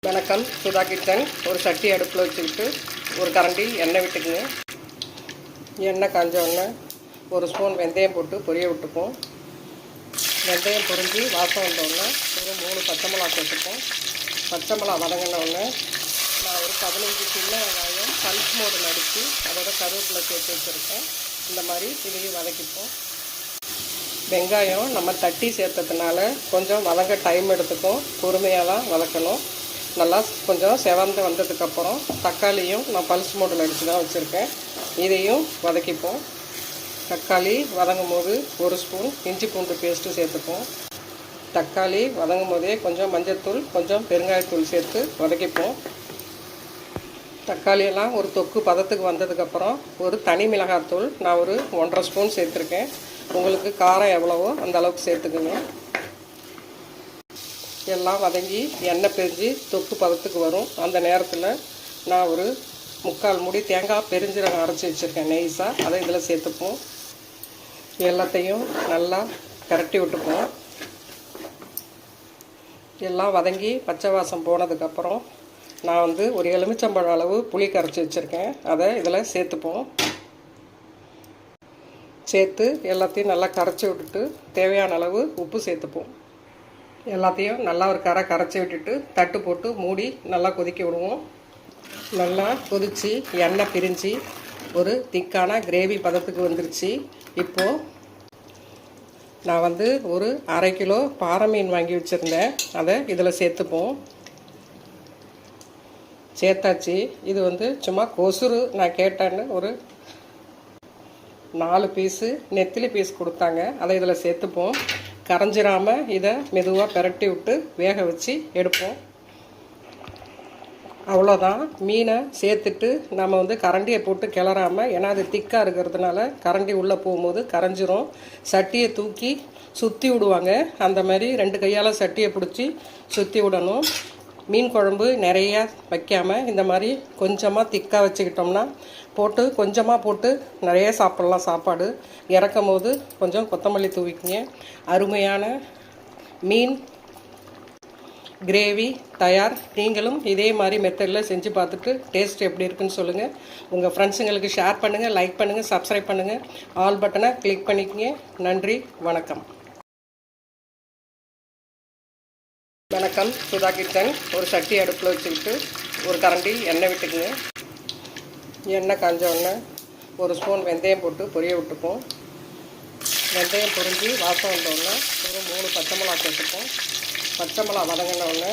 வணக்கம். சுதா கிச்சன். ஒரு சட்டி அடுப்பில் வச்சுக்கிட்டு ஒரு கரண்டி எண்ணெய் விட்டுக்குங்க. எண்ணெய் காஞ்ச உடனே ஒரு ஸ்பூன் வெந்தயம் போட்டு பொரிய விட்டுப்போம். வெந்தயம் பொரிஞ்சு வாசம் வந்தோடனே ஒரு 3 பச்சை மிளகா போட்டுப்போம். பச்சை மிளகா வதங்கினோடனே நான் ஒரு 15 சின்ன வெங்காயம் பல்ஸ் மோடில் அடித்து அதோட கருவேப்பிலை சேர்த்து வச்சுருக்கேன். இந்த மாதிரி இதையும் வதக்கிப்போம். வெங்காயம் நம்ம தட்டி சேர்த்ததுனால கொஞ்சம் வதங்க டைம் எடுத்துக்கும். பொறுமையாக தான் வதக்கணும். நல்லா கொஞ்சம் செவந்து வந்ததுக்கப்புறம் தக்காளியும் நான் பல்ஸ் மோடில் அடித்து தான் வச்சுருக்கேன். இதையும் வதக்கிப்போம். தக்காளி வதங்கும் போது ஒரு ஸ்பூன் இஞ்சி பூண்டு பேஸ்ட்டு சேர்த்துப்போம். தக்காளி வதங்கும் போதே கொஞ்சம் மஞ்சள்தூள் கொஞ்சம் பெருங்காயத்தூள் சேர்த்து வதக்கிப்போம். தக்காளியெல்லாம் ஒரு தொக்கு பதத்துக்கு வந்ததுக்கப்புறம் ஒரு தனி மிளகாத்தூள் நான் ஒரு 1.5 ஸ்பூன் சேர்த்துருக்கேன். உங்களுக்கு காரம் எவ்வளவோ அந்த அளவுக்கு சேர்த்துக்குங்க. எல்லாம் வதங்கி எண்ணெய் பிரிஞ்சு தொக்கு பதத்துக்கு வரும். அந்த நேரத்தில் நான் ஒரு 3/4 மூடி தேங்காய் பெருஞ்சீரகம் அரைச்சி வச்சுருக்கேன் நெய்ஸாக. அதை இதில் சேர்த்துப்போம். எல்லாத்தையும் நல்லா கரட்டி விட்டுப்போம். எல்லாம் வதங்கி பச்சை வாசம் போனதுக்கப்புறம் நான் ஒரு எலுமிச்சம்பழம் அளவு புளி கரைச்சி வச்சுருக்கேன். அதை இதில் சேர்த்துப்போம். சேர்த்து எல்லாத்தையும் நல்லா கரைச்சி விட்டுட்டு தேவையான அளவு உப்பு சேர்த்துப்போம். எல்லாத்தையும் நல்லா ஒரு கரைச்சி விட்டுட்டு தட்டு போட்டு மூடி நல்லா கொதிக்க விடுவோம். நல்லா கொதித்து எண்ணெய் பிரிஞ்சு ஒரு திக்கான கிரேவி பதத்துக்கு வந்துருச்சு. இப்போது நான் ஒரு 1/2 கிலோ பாறை மீன் வாங்கி வச்சுருந்தேன். அதை இதில் சேர்த்துப்போம். சேர்த்தாச்சு. இது சும்மா கொசுறு நான் கேட்டேன்னு ஒரு 4 பீஸு நெத்திலி பீஸ் கொடுத்தாங்க. அதை இதில் சேர்த்துப்போம். கரைஞ்சிராமல் இதை மெதுவாக பிரட்டி விட்டு வேக வச்சு எடுப்போம். அவ்வளோதான். மீனை சேர்த்துட்டு நம்ம கரண்டியை போட்டு கிளறாமல், ஏன்னா அது திக்காக இருக்கிறதுனால கரண்டி உள்ளே போகும்போது கரைஞ்சிரும். சட்டியை தூக்கி சுற்றி விடுவாங்க. அந்த மாதிரி 2 கையால் சட்டியை பிடிச்சி சுற்றி விடணும். மீன் குழம்பு நிறையா வைக்காமல் இந்த மாதிரி கொஞ்சமாக திக்காக வச்சுக்கிட்டோம்னா கொஞ்சமாக போட்டு நிறைய சாப்பிட்லாம். சாப்பாடு இறக்கும் போது கொஞ்சம் கொத்தமல்லி தூவிக்குங்க. அருமையான மீன் கிரேவி தயார். நீங்களும் இதே மாதிரி மெத்தடில் செஞ்சு பார்த்துட்டு டேஸ்ட் எப்படி இருக்குன்னு சொல்லுங்கள். உங்கள் ஃப்ரெண்ட்ஸுங்களுக்கு ஷேர் பண்ணுங்கள், லைக் பண்ணுங்கள், சப்ஸ்கிரைப் பண்ணுங்கள், ஆல் பட்டனை கிளிக் பண்ணிக்கங்க. நன்றி, வணக்கம். வணக்கம். சுதா கிச்சன். ஒரு சட்டி அடுப்பில் வச்சுக்கிட்டு ஒரு கரண்டி எண்ணெய் விட்டுக்குங்க. எண்ணெய் காஞ்ச உடனே ஒரு ஸ்பூன் வெந்தயம் போட்டு பொரிய விட்டுப்போம். வெந்தயம் பொரிஞ்சு வாசம் வந்தோடனே ஒரு 3 பச்சை மிளகா போட்டுப்போம். பச்சை மிளகா வதங்கின உடனே